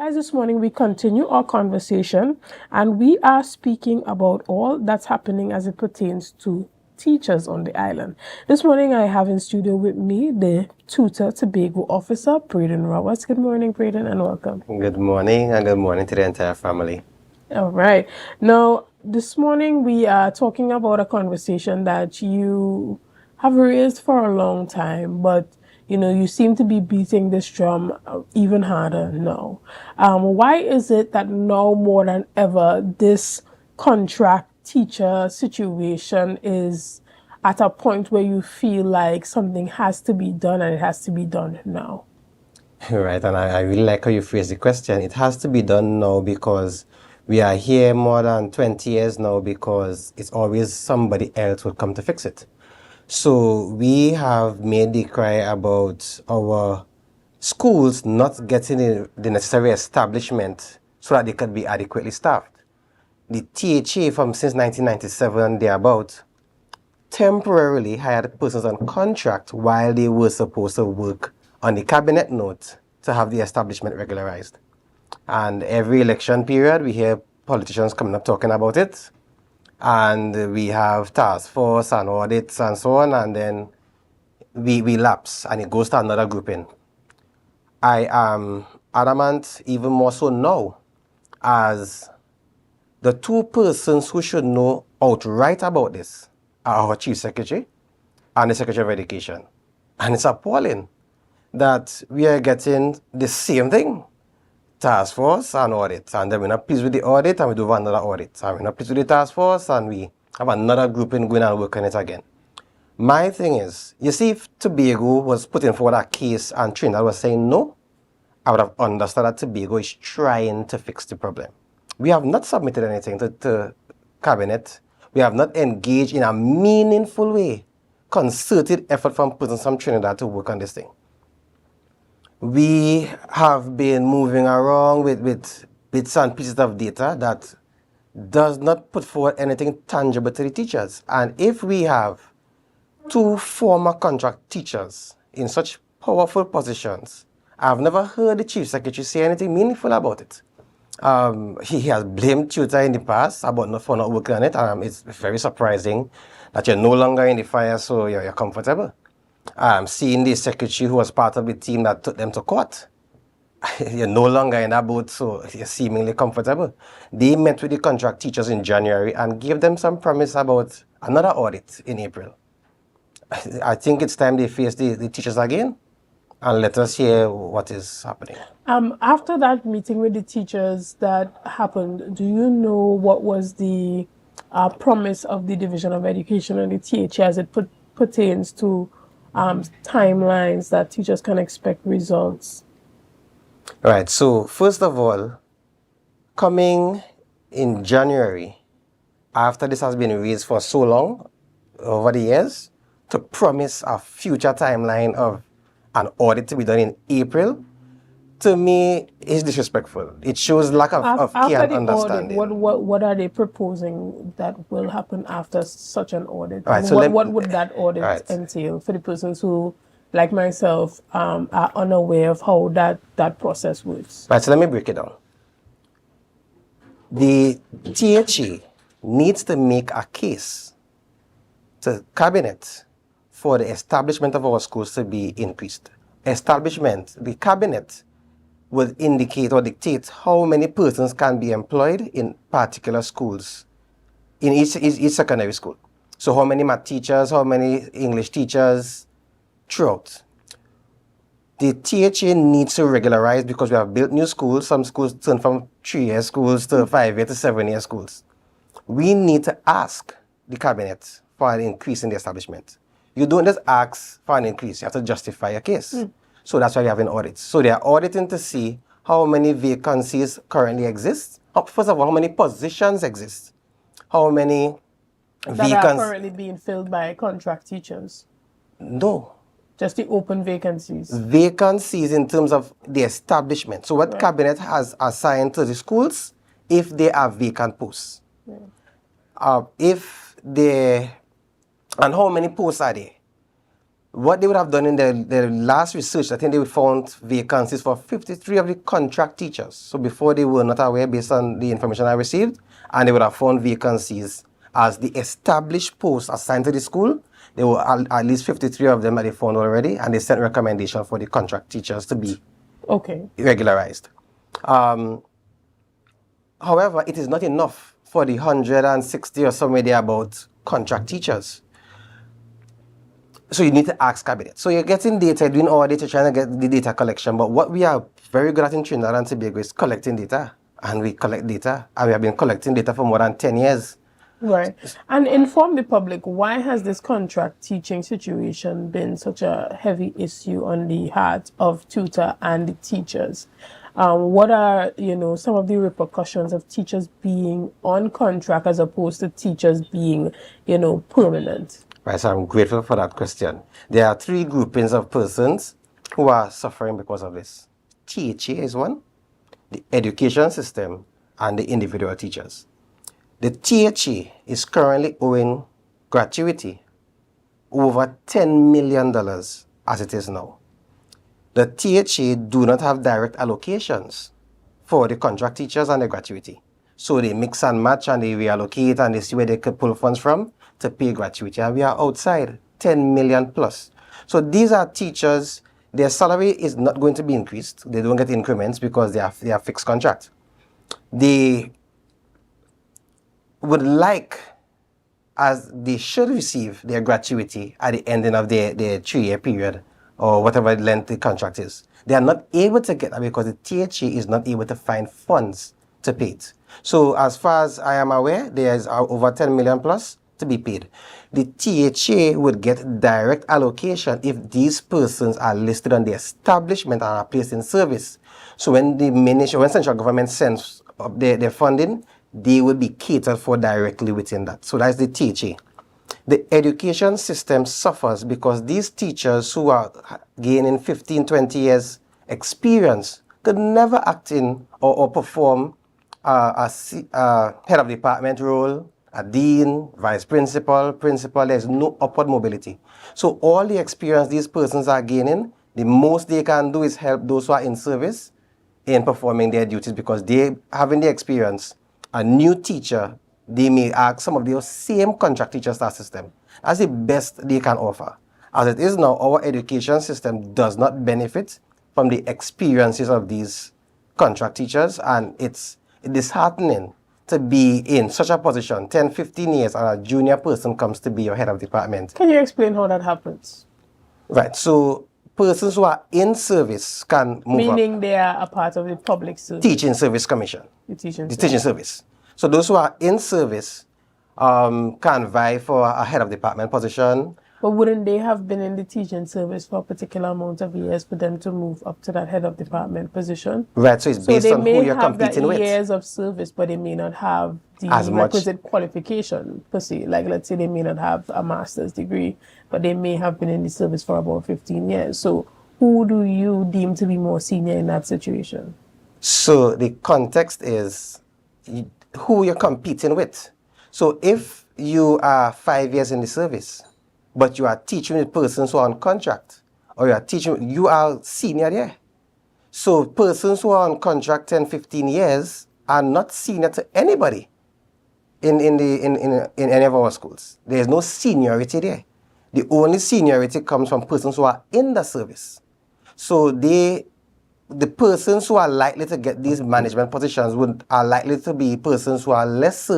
Guys, this morning we continue our conversation and we are speaking about all that's happening as it pertains to teachers on the island. This morning I have in studio with me the tutor Tobago officer, Bradon Roberts. Good morning, Bradon, and welcome. Good morning, and good morning to the entire family. All right. Now, this morning we are talking about a conversation that you have raised for a long time, but you seem to be beating this drum even harder now. Why is it that now more than ever this contract teacher situation is at a point where you feel like something has to be done and it has to be done now? Right, and I really like how you phrase the question. It has to be done now because we are here more than 20 years now because it's always somebody else will come to fix it. So we have made the cry about our schools not getting the necessary establishment so that they could be adequately staffed. The THA from since 1997 thereabout temporarily hired persons on contract while they were supposed to work on the cabinet note to have the establishment regularized. And every election period, we hear politicians coming up talking about it. And we have task force and audits and so on, and then we lapse and it goes to another grouping. I am adamant even more so now as the two persons who should know outright about this are our Chief Secretary and the Secretary of Education. And it's appalling that we are getting the same thing, task force and audit. And then we're not pleased with the audit and we do another audit. And we're not pleased with the task force and we have another grouping going and working it again. My thing is, you see, if Tobago was putting forward a case and Trinidad was saying no, I would have understood that Tobago is trying to fix the problem. We have not submitted anything to Cabinet. We have not engaged in a meaningful way, concerted effort from persons from Trinidad to work on this thing. We have been moving around with bits and pieces of data that does not put forward anything tangible to the teachers. And if we have two former contract teachers in such powerful positions, I've never heard the Chief Secretary say anything meaningful about it. He has blamed tutor in the past for not working on it. It's very surprising that you're no longer in the fire, so you're comfortable. Seeing the secretary who was part of the team that took them to court. You're no longer in that boat, so you're seemingly comfortable. They met with the contract teachers in January and gave them some promise about another audit in April. I think it's time they face the teachers again and let us hear what is happening. After that meeting with the teachers that happened, do you know what was the promise of the Division of Education and the THA as it pertains to timelines that teachers can expect results? Right, so first of all, coming in January, after this has been raised for so long, over the years, to promise a future timeline of an audit to be done in April, to me, is disrespectful. It shows lack of care and understanding. Audit, what are they proposing that will happen after such an audit? Right, so what would that audit entail for the persons who, like myself, are unaware of how that process works? Right, so let me break it down. The THA needs to make a case to Cabinet for the establishment of our schools to be increased. The Cabinet will indicate or dictate how many persons can be employed in particular schools, in each secondary school. So how many math teachers, how many English teachers throughout. The THA needs to regularize because we have built new schools. Some schools turn from 3-year schools to 5-year to 7-year schools. We need to ask the Cabinet for an increase in the establishment. You don't just ask for an increase, you have to justify a case. So that's why we have an audit. So they are auditing to see how many vacancies currently exist. First of all, how many positions exist. How many that are currently being filled by contract teachers? No. Just the open vacancies? Vacancies in terms of the establishment. So what Cabinet has assigned to the schools, if they are vacant posts. And how many posts are there? What they would have done in their last research, I think they would found vacancies for 53 of the contract teachers. So before they were not aware based on the information I received, and they would have found vacancies as the established posts assigned to the school. There were at least 53 of them that they found already, and they sent recommendation for the contract teachers to be regularized. However, it is not enough for the 160 or somewhere there about contract teachers. So you need to ask cabinet. So you're getting data, doing audit, you're trying to get the data collection. But what we are very good at in Trinidad and Tobago is collecting data. And we collect data. And we have been collecting data for more than 10 years. Right. And inform the public, why has this contract teaching situation been such a heavy issue on the heart of tutor and the teachers? What are, some of the repercussions of teachers being on contract as opposed to teachers being, permanent? Right, so I'm grateful for that question. There are three groupings of persons who are suffering because of this. THA is one, the education system, and the individual teachers. The THA is currently owing gratuity over $10 million as it is now. The THA do not have direct allocations for the contract teachers and the gratuity. So they mix and match and they reallocate and they see where they could pull funds from to pay gratuity. And we are outside 10 million plus. So these are teachers, their salary is not going to be increased. They don't get increments because they are fixed contract. They would like, as they should receive their gratuity at the ending of their 3-year period or whatever length the contract is. They are not able to get that because the THA is not able to find funds to pay it. So as far as I am aware, there is over 10 million plus to be paid. The THA would get direct allocation if these persons are listed on the establishment and are placed in service. So when when central government sends up their funding, they will be catered for directly within that. So that's the THA. The education system suffers because these teachers who are gaining 15, 20 years experience could never act in or perform a head of department role, a dean, vice principal, principal. There's no upward mobility. So all the experience these persons are gaining, the most they can do is help those who are in service in performing their duties because they having the experience. A new teacher, they may ask some of the same contract teachers to assist them. That's the best they can offer. As it is now, our education system does not benefit from the experiences of these contract teachers, and it's disheartening to be in such a position, 10, 15 years, and a junior person comes to be your head of department. Can you explain how that happens? Right, so persons who are in service can move Meaning up. they are a part of the public service. Teaching Service Commission. The teaching service. So those who are in service can vie for a head of department position. But wouldn't they have been in the teaching service for a particular amount of years for them to move up to that head of department position? Right, so it's based on who you're competing with. They may have years of service, but they may not have the requisite qualification per se. Like, let's say they may not have a master's degree, but they may have been in the service for about 15 years. So who do you deem to be more senior in that situation? So the context is who you're competing with. So if you are 5 years in the service, but you are teaching with persons who are on contract, or you are teaching, you are senior there. So persons who are on contract 10, 15 years are not senior to anybody in any of our schools. There is no seniority there. The only seniority comes from persons who are in the service. So the persons who are likely to get these management positions are likely to be persons who are less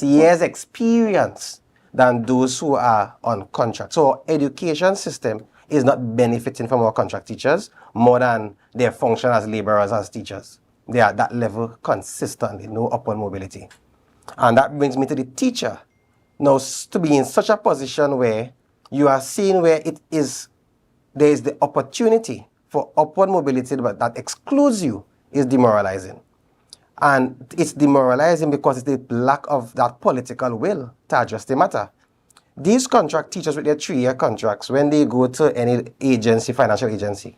years experience than those who are on contract. So our education system is not benefiting from our contract teachers more than their function as laborers, as teachers. They are at that level consistently, no upward mobility. And that brings me to the teacher. Now, to be in such a position where you are seeing where there is the opportunity for upward mobility, but that excludes you, is demoralizing. And it's demoralizing because it's the lack of that political will to address the matter. These contract teachers with their 3-year contracts, when they go to any agency, financial agency,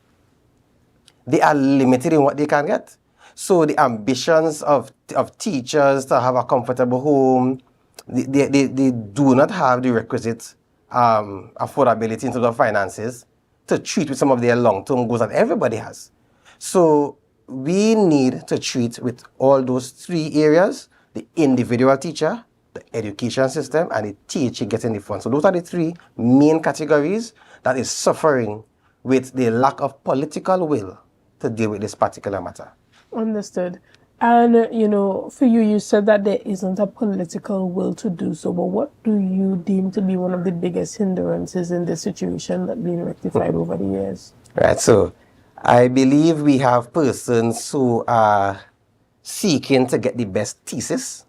they are limited in what they can get. So the ambitions of teachers to have a comfortable home, they do not have the requisite affordability in terms of finances to treat with some of their long-term goals that everybody has. So we need to treat with all those three areas: the individual teacher, the education system, and the teacher getting the funds. So those are the three main categories that is suffering with the lack of political will to deal with this particular matter. Understood. And, for you, you said that there isn't a political will to do so, but what do you deem to be one of the biggest hindrances in this situation that being rectified over the years? Right, so I believe we have persons who are seeking to get the best thesis.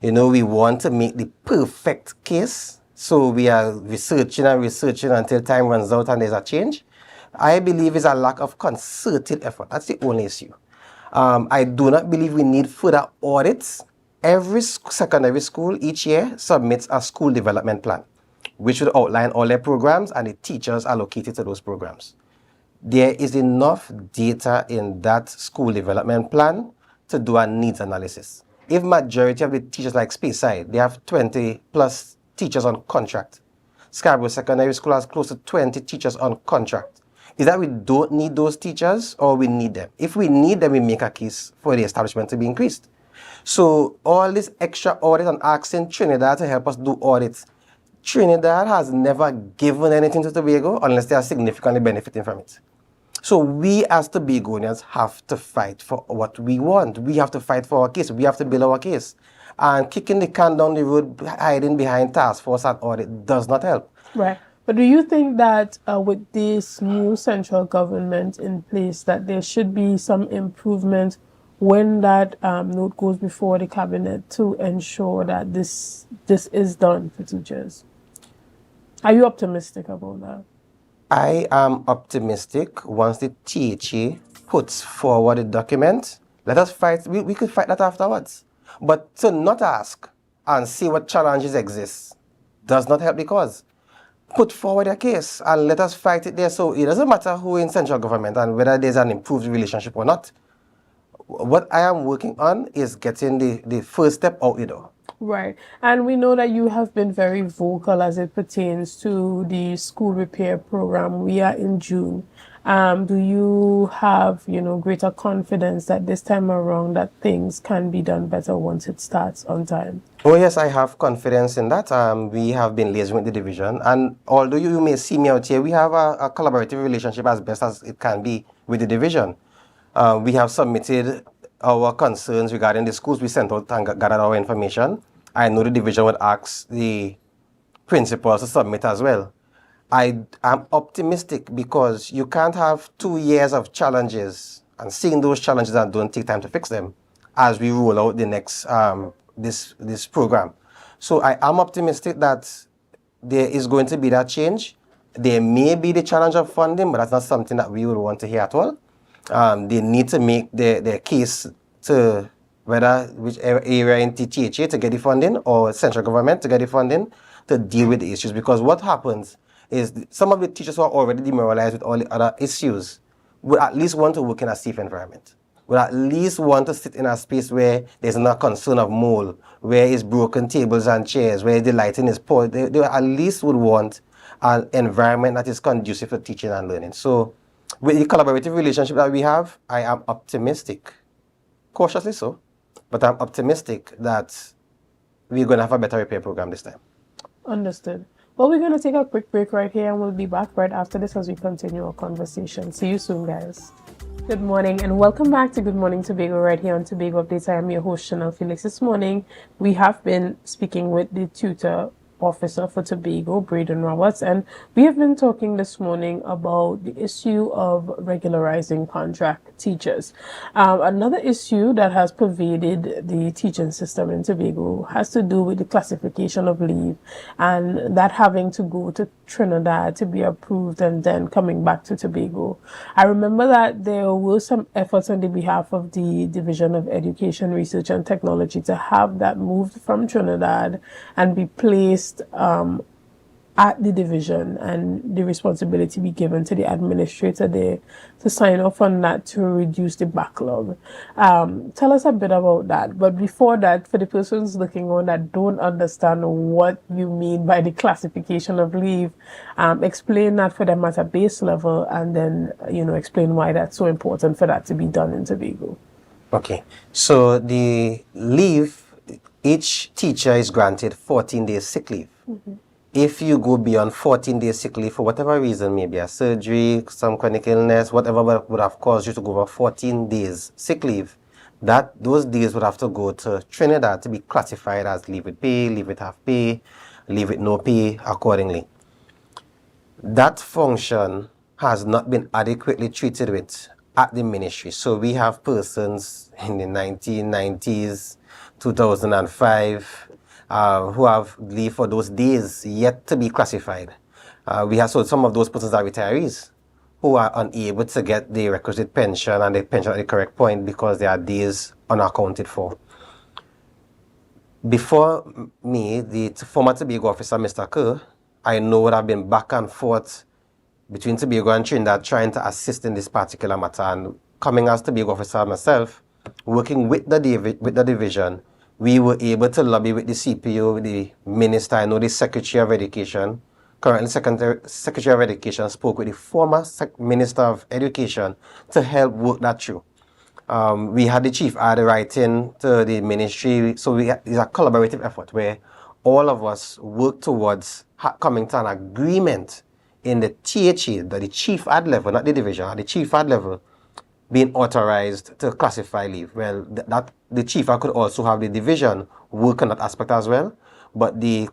We want to make the perfect case. So we are researching and researching until time runs out and there's a change. I believe it's a lack of concerted effort. That's the only issue. I do not believe we need further audits. Every secondary school each year submits a school development plan, which would outline all their programs and the teachers allocated to those programs. There is enough data in that school development plan to do a needs analysis. If majority of the teachers, like Speyside, they have 20 plus teachers on contract. Scarborough Secondary School has close to 20 teachers on contract. Is that we don't need those teachers or we need them? If we need them, we make a case for the establishment to be increased. So all this extra audit and asking Trinidad to help us do audits. Trinidad has never given anything to Tobago unless they are significantly benefiting from it. So we as Tobagonians have to fight for what we want. We have to fight for our case. We have to build our case. And kicking the can down the road, hiding behind task force and audit does not help. Right. But do you think that with this new central government in place, that there should be some improvement when that note goes before the cabinet to ensure that this is done for teachers? Are you optimistic about that? I am optimistic once the THA puts forward a document. Let us fight. We could fight that afterwards. But to not ask and see what challenges exist does not help the cause. Put forward a case and let us fight it there. So it doesn't matter who in central government and whether there's an improved relationship or not. What I am working on is getting the first step out the door. Right. And we know that you have been very vocal as it pertains to the school repair program. We are in June. Do you have, greater confidence that this time around that things can be done better once it starts on time? Oh yes, I have confidence in that. We have been liaising with the division, and although you may see me out here, we have a collaborative relationship as best as it can be with the division. We have submitted our concerns regarding the schools. We sent out and gathered our information. I know the division would ask the principals to submit as well. I am optimistic because you can't have 2 years of challenges and seeing those challenges and don't take time to fix them as we roll out the next this program. So I am optimistic that there is going to be that change. There may be the challenge of funding, but that's not something that we would want to hear at all. They need to make their case to whichever area in TTHA to get the funding or central government to get the funding to deal with the issues. Because what happens is some of the teachers who are already demoralized with all the other issues would at least want to work in a safe environment, would at least want to sit in a space where there's no concern of mold, where it's broken tables and chairs, where the lighting is poor. They at least would want an environment that is conducive for teaching and learning. So with the collaborative relationship that we have, I am optimistic, cautiously so, but I'm optimistic that we're going to have a better repair program this time. Understood. Well, we're going to take a quick break right here and we'll be back right after this as we continue our conversation. See you soon, guys. Good morning and welcome back to Good Morning Tobago right here on Tobago Updates. I am your host, Shenell Felix. This morning, we have been speaking with the tutor officer for Tobago, Bradon, and we have been talking this morning about the issue of regularizing contract teachers. Another issue that has pervaded the teaching system in Tobago has to do with the classification of leave and that having to go to Trinidad to be approved and then coming back to Tobago. I remember that there were some efforts on the behalf of the Division of Education, Research and Technology to have that moved from Trinidad and be placed at the division and the responsibility be given to the administrator there to sign off on that to reduce the backlog. Tell us a bit about that. But before that, for the persons looking on that don't understand what you mean by the classification of leave, explain that for them at a base level, and then, explain why that's so important for that to be done in Tobago. Okay, so the leave, each teacher is granted 14 days sick leave. If you go beyond 14 days sick leave for whatever reason, maybe a surgery, some chronic illness, whatever would have caused you to go over 14 days sick leave, those days would have to go to Trinidad to be classified as leave with pay, leave with half pay, leave with no pay accordingly. That function has not been adequately treated with at the ministry. So we have persons in the 1990s, 2005, who have leave for those days yet to be classified. So some of those persons are retirees who are unable to get the requisite pension and the pension at the correct point because their days unaccounted for. Before me, the former Tobago officer, Mr. Kerr, I know would have been back and forth between Tobago and Trinidad trying to assist in this particular matter. And coming as Tobago officer myself, working with the division, we were able to lobby with the CPO, with the minister. I know the Secretary of Education, currently Secretary of Education, spoke with the former Minister of Education to help work that through. We had the Chief Ad writing to the ministry, so it's a collaborative effort where all of us work towards coming to an agreement in the THE, the Chief Ad level, not the division, at the Chief Ad level, being authorized to classify leave. Well, the chief could also have the division work on that aspect as well, but the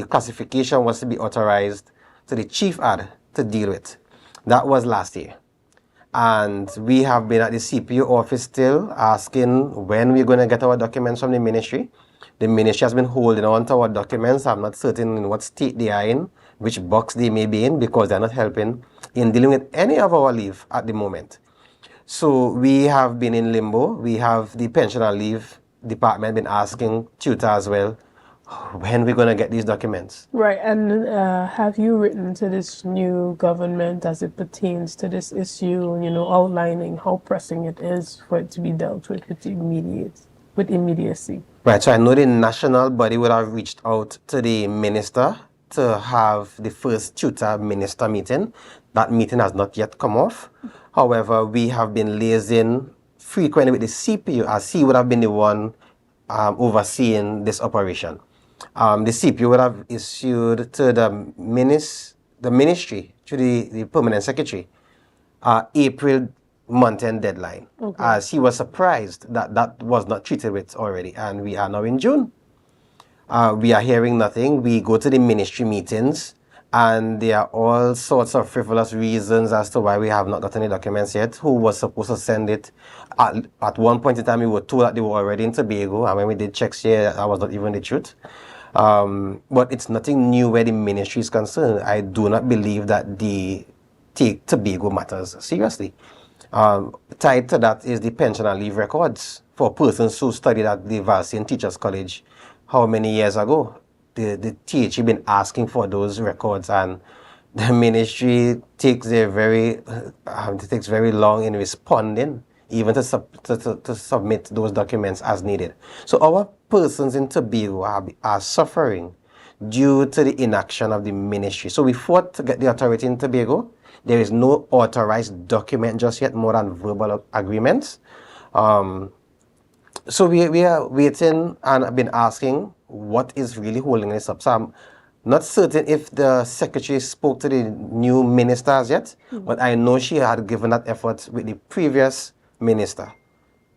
classification was to be authorized to the chief ad to deal with. That was last year. And we have been at the CPO office still asking when we're going to get our documents from the ministry. The ministry has been holding on to our documents. I'm not certain in what state they are in, which box they may be in, because they're not helping in dealing with any of our leave at the moment. So we have been in limbo. We have the pensioner leave department been asking tutor as well, when we're going to get these documents. Right, and have you written to this new government as it pertains to this issue, outlining how pressing it is for it to be dealt with immediacy? Right, so I know the national body would have reached out to the minister to have the first tutor minister meeting. That meeting has not yet come off. However, we have been liaising frequently with the CPU, as he would have been the one overseeing this operation. The CPU would have issued to the ministry, to the permanent secretary, April month-end deadline, as he was surprised that that was not treated with already, and we are now in June. We are hearing nothing. We go to the ministry meetings, and there are all sorts of frivolous reasons as to why we have not gotten the documents yet. Who was supposed to send it? At one point in time, we were told that they were already in Tobago, and when we did checks here, that was not even the truth. But it's nothing new where the ministry is concerned. I do not believe that they take Tobago matters seriously. Tied to that is the pensioner leave records for persons who studied at the Valsian Teachers College how many years ago. The THE been asking for those records, and the ministry takes very long in responding, even to submit those documents as needed. So our persons in Tobago are suffering due to the inaction of the ministry. So we fought to get the authority in Tobago. There is no authorized document just yet, more than verbal agreements. So we are waiting and have been asking what is really holding this up. So I'm not certain if the secretary spoke to the new ministers yet, but I know she had given that effort with the previous minister.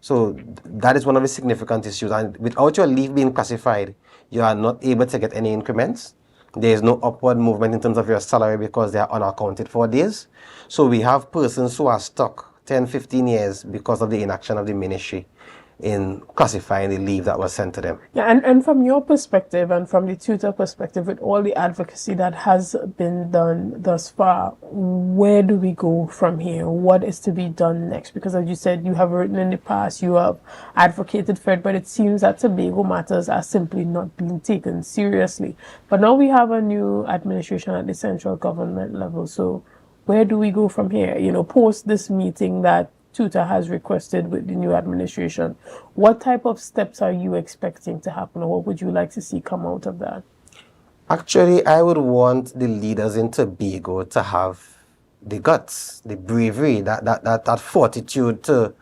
So that is one of the significant issues. And without your leave being classified, you are not able to get any increments. There is no upward movement in terms of your salary because they are unaccounted for days. So we have persons who are stuck 10, 15 years because of the inaction of the ministry. in classifying the leave that was sent to them. Yeah, and from your perspective and from the tutor perspective, with all the advocacy that has been done thus far, where do we go from here? What is to be done next? Because as you said, you have written in the past, you have advocated for it, but it seems that Tobago matters are simply not being taken seriously. But now we have a new administration at the central government level. So where do we go from here? Post this meeting that Tutor has requested with the new administration, what type of steps are you expecting to happen, or what would you like to see come out of that? Actually, I would want the leaders in Tobago to have the guts, the bravery, that fortitude to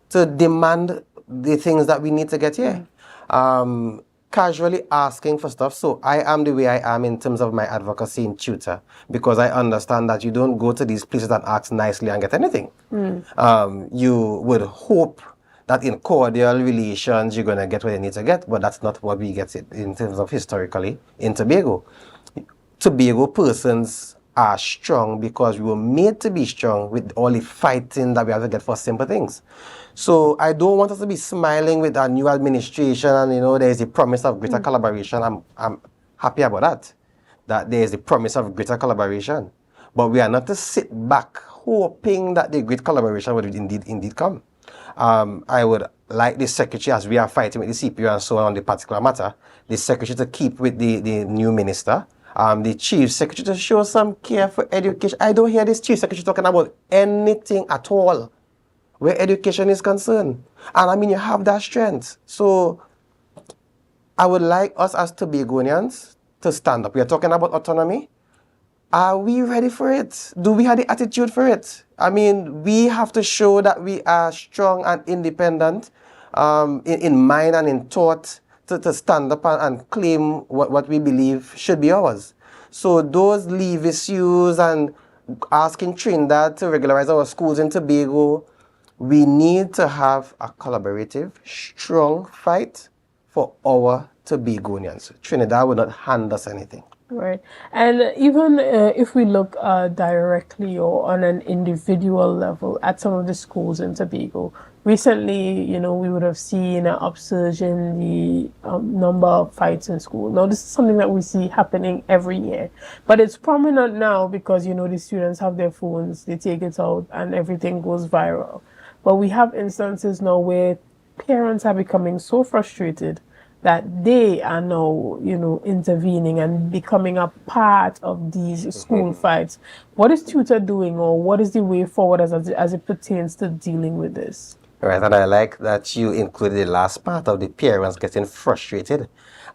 demand the things that we need to get here. Casually asking for stuff. So I am the way I am in terms of my advocacy in tutor, because I understand that you don't go to these places and ask nicely and get anything. You would hope that in cordial relations you're going to get what you need to get, but that's not what we get in terms of historically in Tobago. Tobago persons are strong because we were made to be strong with all the fighting that we have to get for simple things. So I don't want us to be smiling with our new administration and there's a promise of greater collaboration. I'm happy about that there is a promise of greater collaboration. But we are not to sit back hoping that the great collaboration would indeed come. I would like the secretary, as we are fighting with the CPO and so on the particular matter, the secretary to keep with the new minister. The chief secretary to show some care for education. I don't hear this chief secretary talking about anything at all where education is concerned. And you have that strength. So I would like us as Tobagonians to stand up. We are talking about autonomy. Are we ready for it? Do we have the attitude for it? We have to show that we are strong and independent in mind and in thought to stand up and claim what we believe should be ours. So those leave issues and asking Trinidad to regularize our schools in Tobago, we need to have a collaborative, strong fight for our Tobagonians. Trinidad will not hand us anything. Right. And even if we look directly or on an individual level at some of the schools in Tobago, recently, we would have seen an upsurge in the number of fights in school. Now, this is something that we see happening every year, but it's prominent now because, the students have their phones, they take it out and everything goes viral. But we have instances now where parents are becoming so frustrated that they are now, intervening and becoming a part of these school fights. What is Tutor doing, or what is the way forward as it pertains to dealing with this? Right, and I like that you included the last part of the parents getting frustrated.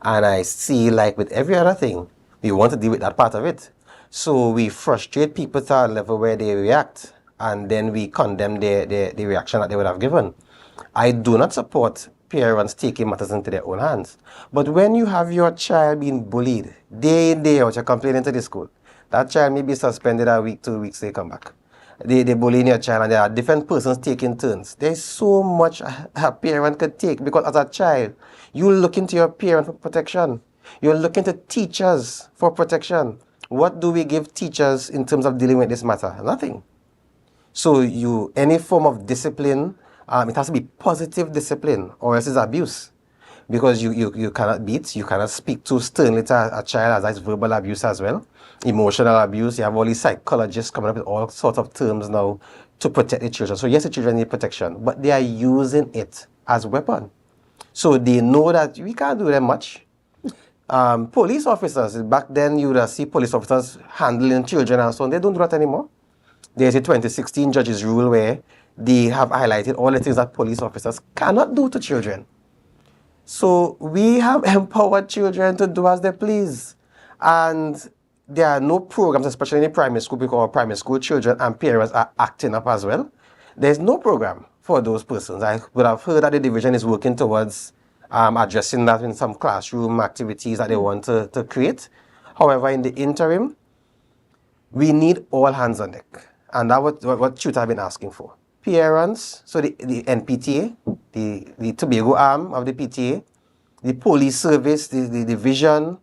And I see, like with every other thing, we want to deal with that part of it. So we frustrate people to a level where they react, and then we condemn the reaction that they would have given. I do not support parents taking matters into their own hands. But when you have your child being bullied, day in, day out, you're complaining to the school. That child may be suspended a week, 2 weeks, they come back. They bullying your child, and there are different persons taking turns. There's so much a parent could take, because as a child, you look into your parent for protection. You're looking to teachers for protection. What do we give teachers in terms of dealing with this matter? Nothing. So any form of discipline, it has to be positive discipline, or else it's abuse. Because you cannot beat, you cannot speak too sternly to a child, as that's verbal abuse as well. Emotional abuse, you have all these psychologists coming up with all sorts of terms now to protect the children. So yes, the children need protection, but they are using it as a weapon. So they know that we can't do them much. Police officers, back then you would see police officers handling children and so on. They don't do that anymore. There's a 2016 judge's rule where they have highlighted all the things that police officers cannot do to children. So we have empowered children to do as they please. And there are no programs, especially in the primary school, because primary school children and parents are acting up as well. There's no program for those persons. I would have heard that the division is working towards addressing that in some classroom activities that they want to create. However, in the interim, we need all hands on deck. And that's what Tutor have been asking for. Parents, so the NPTA, the Tobago arm of the PTA, the police service, the division,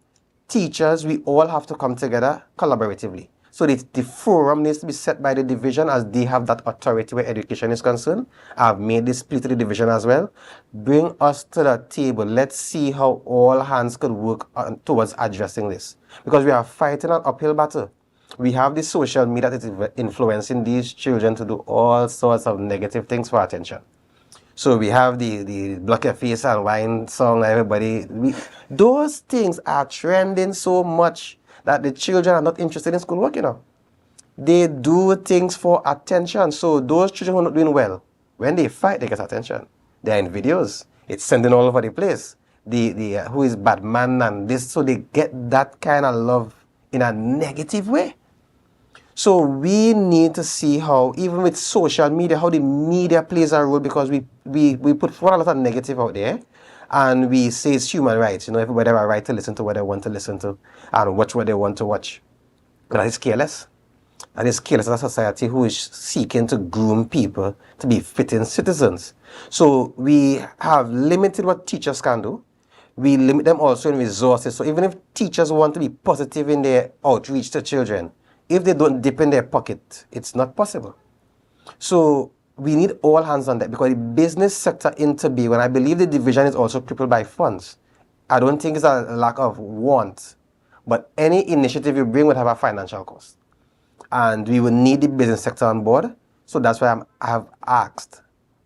teachers, we all have to come together collaboratively. So the forum needs to be set by the division, as they have that authority where education is concerned. I've made this split to the division as well. Bring us to the table. Let's see how all hands could work towards addressing this. Because we are fighting an uphill battle. We have the social media that is influencing these children to do all sorts of negative things for attention. So we have the block your face and wine song, everybody. Those things are trending so much that the children are not interested in schoolwork, They do things for attention. So those children who are not doing well, when they fight, they get attention. They're in videos. It's sending all over the place. The who is bad man and this, so they get that kind of love in a negative way. So we need to see how, even with social media, how the media plays a role, because we put a lot of negative out there, and we say it's human rights. Everybody have a right to listen to what they want to listen to and watch what they want to watch. But that is careless. That is careless as a society who is seeking to groom people to be fitting citizens. So we have limited what teachers can do. We limit them also in resources. So even if teachers want to be positive in their outreach to children, if they don't dip in their pocket, it's not possible. So we need all hands on deck, because the business sector in Tobago, and I believe the division is also crippled by funds. I don't think it's a lack of want, but any initiative you bring would have a financial cost. And we will need the business sector on board. So that's why I have asked,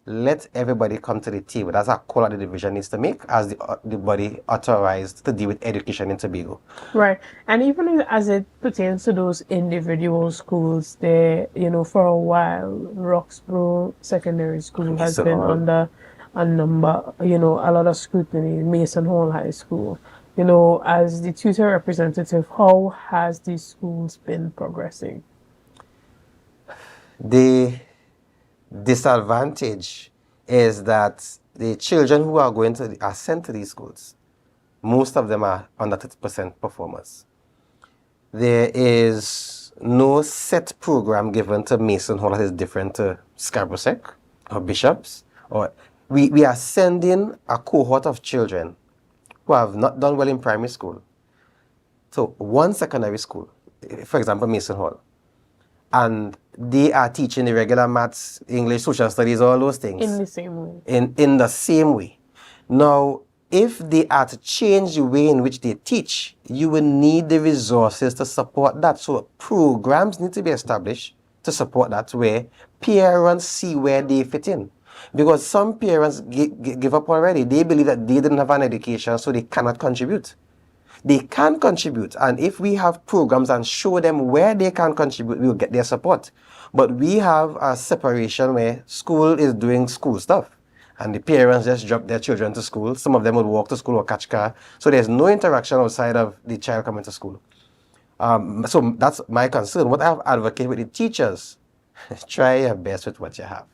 let everybody come to the table. That's a call that the division needs to make as the body authorized to deal with education in Tobago. Right. And even as it pertains to those individual schools, there, for a while, Roxborough Secondary School has been under a number, a lot of scrutiny. Mason Hall High School. As the tutor representative, how has these schools been progressing? The disadvantage is that the children who are sent to these schools, most of them are under 30% performers. There is no set program given to Mason Hall that is different to Scarborough Sec or Bishops. Or we are sending a cohort of children who have not done well in primary school. So one secondary school, for example, Mason Hall, and they are teaching the regular maths, English, social studies, all those things. In the same way. In the same way. Now, if they are to change the way in which they teach, you will need the resources to support that. So programs need to be established to support that, where parents see where they fit in. Because some parents give up already. They believe that they didn't have an education, so they cannot contribute. They can contribute, and if we have programs and show them where they can contribute, we'll get their support. But we have a separation where school is doing school stuff, and the parents just drop their children to school. Some of them would walk to school or catch car. So there's no interaction outside of the child coming to school. So that's my concern. What I have advocated with the teachers, try your best with what you have.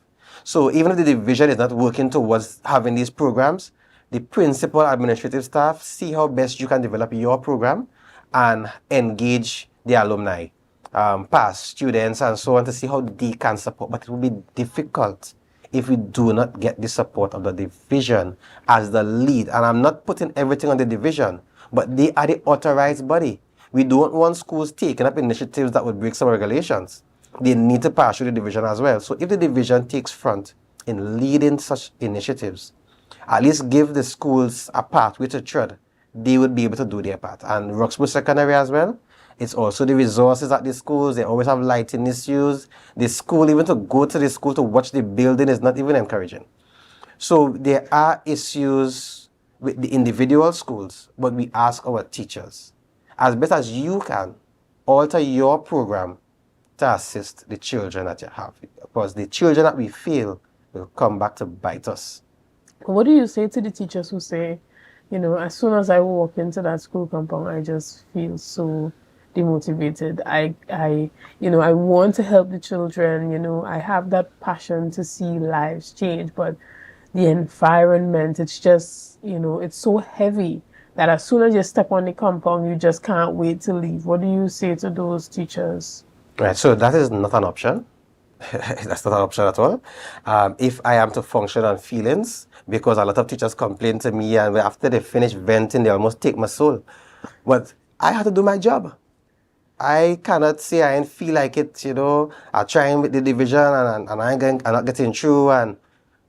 So even if the division is not working towards having these programs, the principal administrative staff, see how best you can develop your program and engage the alumni, past students and so on, to see how they can support. But it will be difficult if we do not get the support of the division as the lead. And I'm not putting everything on the division, but they are the authorized body. We don't want schools taking up initiatives that would break some regulations. They need to pass through the division as well. So if the division takes front in leading such initiatives, at least give the schools a pathway to tread, they would be able to do their part. And Roxborough Secondary as well, it's also the resources at the schools. They always have lighting issues. The school, even to go to the school to watch the building, is not even encouraging. So there are issues with the individual schools, but we ask our teachers, as best as you can, alter your program to assist the children that you have. Because the children that we feel will come back to bite us. What do you say to the teachers who say, as soon as I walk into that school compound, I just feel so demotivated. I want to help the children, I have that passion to see lives change, but the environment, it's just, it's so heavy that as soon as you step on the compound, you just can't wait to leave. What do you say to those teachers? Right, so that is not an option. That's not an option at all. If I am to function on feelings, because a lot of teachers complain to me, and after they finish venting, they almost take my soul. But I have to do my job. I cannot say I ain't feel like it, I trying with the division and I'm not getting through. And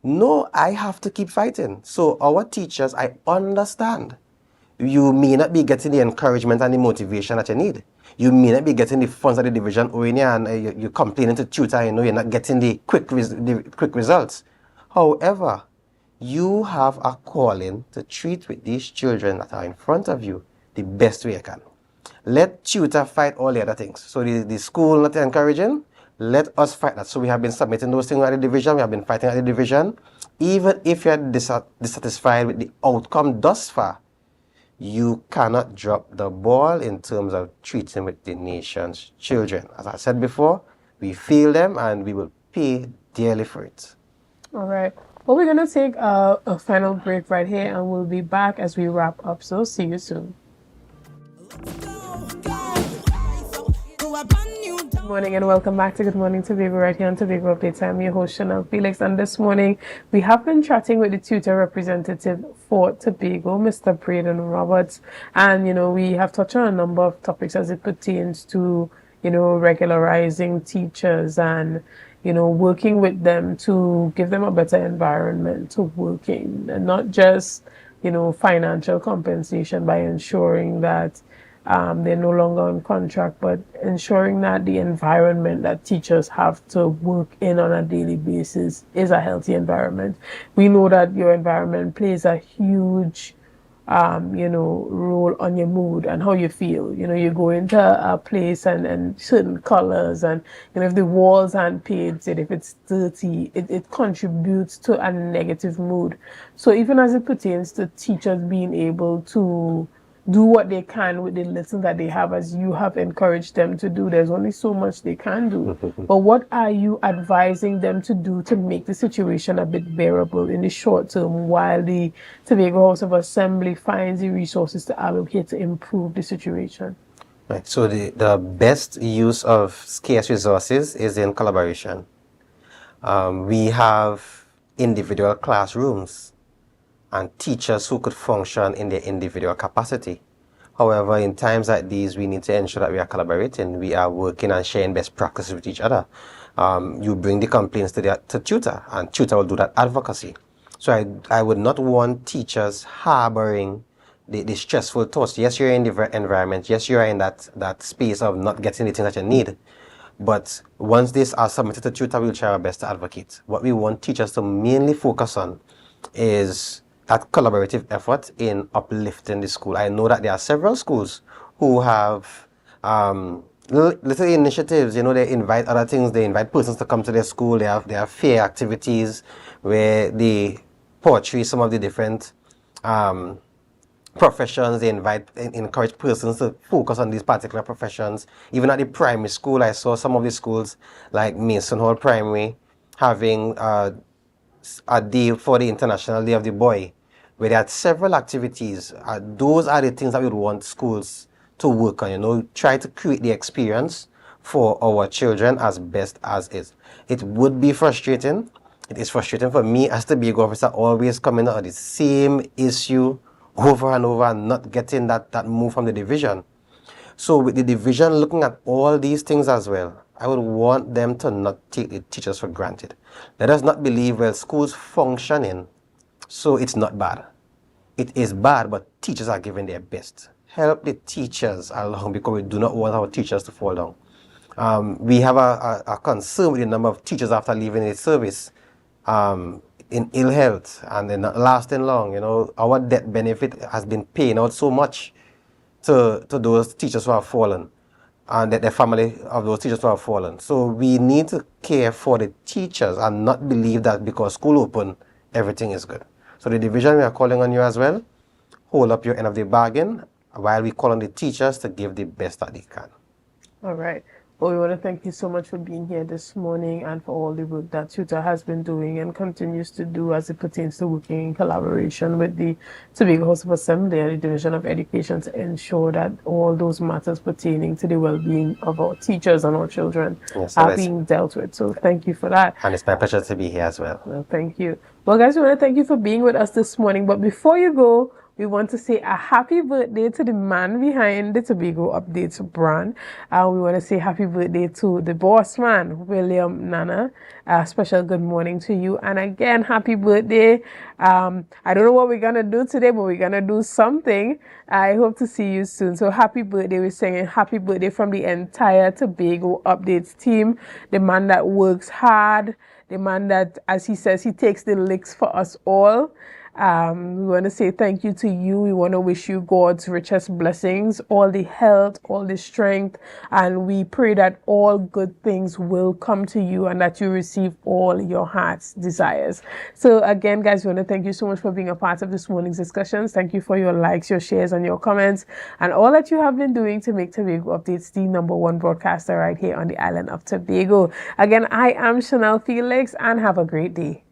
no, I have to keep fighting. So our teachers, I understand. You may not be getting the encouragement and the motivation that you need. You may not be getting the funds at the division owing you, and you're complaining to tutor, you're not getting the quick results. However, you have a calling to treat with these children that are in front of you the best way you can. Let tutor fight all the other things. So the school not encouraging, let us fight that. So we have been submitting those things at the division, we have been fighting at the division. Even if you're dissatisfied with the outcome thus far, you cannot drop the ball in terms of treating with the nation's children. As I said before, we feel them and we will pay dearly for it. All right. Well, we're going to take a final break right here, and we'll be back as we wrap up. So see you soon. Good morning and welcome back to Good Morning Tobago right here on Tobago Updates. I'm your host, Shenell Felix, and this morning we have been chatting with the tutor representative for Tobago, Mr. Bradon Roberts, and we have touched on a number of topics as it pertains to regularizing teachers and working with them to give them a better environment to work in, and not just financial compensation by ensuring that they're no longer on contract, but ensuring that the environment that teachers have to work in on a daily basis is a healthy environment. We know that your environment plays a huge role on your mood and how you feel. You go into a place and certain colors, and if the walls aren't painted, if it's dirty, it contributes to a negative mood. So even as it pertains to teachers being able to do what they can with the lessons that they have, as you have encouraged them to do, there's only so much they can do. But what are you advising them to do to make the situation a bit bearable in the short term while the Tobago House of Assembly finds the resources to allocate to improve the situation? Right. So the best use of scarce resources is in collaboration. We have individual classrooms and teachers who could function in their individual capacity. However, in times like these, we need to ensure that we are collaborating. We are working and sharing best practices with each other. You bring the complaints to tutor, and tutor will do that advocacy. So I would not want teachers harboring the stressful thoughts. Yes, you're in the environment. Yes, you're in that space of not getting the things that you need. But once these are submitted to tutor, we'll try our best to advocate. What we want teachers to mainly focus on is that collaborative effort in uplifting the school. I know that there are several schools who have little initiatives. They invite other things. They invite persons to come to their school. They have fair activities where they portray some of the different professions. They encourage persons to focus on these particular professions. Even at the primary school, I saw some of the schools like Mason Hall Primary having a day for the International Day of the Boy, where they had several activities. Those are the things that we would want schools to work on, try to create the experience for our children as best as is. It would be frustrating. It is frustrating for me as the big officer, always coming out of the same issue over and over and not getting that move from the division. So with the division looking at all these things as well, I would want them to not take the teachers for granted. Let us not believe, well, schools functioning, so it's not bad. It is bad, but teachers are giving their best. Help the teachers along, because we do not want our teachers to fall down. We have a concern with the number of teachers after leaving the service in ill health, and they're not lasting long. Our death benefit has been paying out so much to those teachers who have fallen, and the family of those teachers who have fallen. So we need to care for the teachers and not believe that because school open, everything is good. So the division, we are calling on you as well. Hold up your end of the bargain while we call on the teachers to give the best that they can. All right. Well, we want to thank you so much for being here this morning and for all the work that tutor has been doing and continues to do as it pertains to working in collaboration with the Tobago House of Assembly and the Division of Education to ensure that all those matters pertaining to the well-being of our teachers and our children are being dealt with. So thank you for that. And it's my pleasure to be here as well. Well, thank you. Well, guys, we want to thank you for being with us this morning. But before you go, we want to say a happy birthday to the man behind the Tobago Updates brand. We want to say happy birthday to the boss man, William Nana. Special good morning to you. And again, happy birthday. I don't know what we're going to do today, but we're going to do something. I hope to see you soon. So happy birthday. We're saying happy birthday from the entire Tobago Updates team. The man that works hard. The man that, as he says, he takes the licks for us all. We want to say thank you to you. We want to wish you God's richest blessings, all the health, all the strength, and we pray that all good things will come to you and that you receive all your heart's desires. So again, guys, we want to thank you so much for being a part of this morning's discussions. Thank you for your likes, your shares, and your comments, and all that you have been doing to make Tobago Updates the #1 broadcaster right here on the island of Tobago. Again, I am Shenell Felix, and have a great day.